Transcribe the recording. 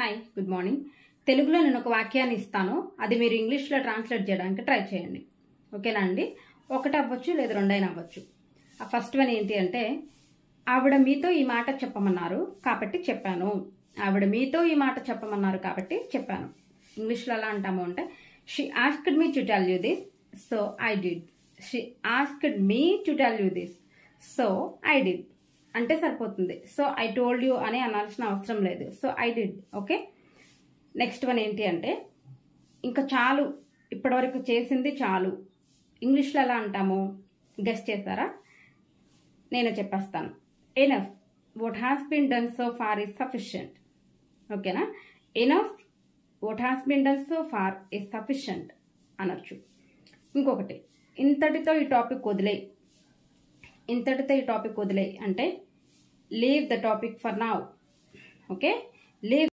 Hi good morning. తెలుగులో నేను ఒక వాక్యాన్ని ఇస్తాను, అది మీరు ఇంగ్లీష్లో ట్రాన్స్లేట్ చేయడానికి ట్రై చేయండి. ఓకేనా అండి? ఒకటి అవ్వచ్చు లేదా రెండైనా అవ్వచ్చు. ఆ ఫస్ట్ వన్ ఏంటి అంటే, ఆవిడ మీతో ఈ మాట చెప్పమన్నారు కాబట్టి చెప్పాను. ఆవిడ మీతో ఈ మాట చెప్పమన్నారు కాబట్టి చెప్పాను. ఇంగ్లీష్లో ఎలా అంటాము అంటే, she asked me to tell you this so I did. She asked me to tell you this so I did అంటే సరిపోతుంది. సో ఐ టోల్డ్ యూ అని అనాల్సిన అవసరం లేదు. So I did. Okay, next one ఏంటి అంటే, ఇంకా చాలు, ఇప్పటివరకు చేసింది చాలు. ఇంగ్లీష్లో ఎలా అంటాము గెస్ చేస్తారా? నేను చెప్పేస్తాను. Enough, what has been done so far is sufficient. ఓకేనా? Enough, what has been done so far is sufficient అనొచ్చు. ఇంకొకటి, ఇంతటితో ఈ టాపిక్ వదిలేయి. ఇంతటితో ఈ టాపిక్ వదిలేయి అంటే leave the topic for now. Okay, leave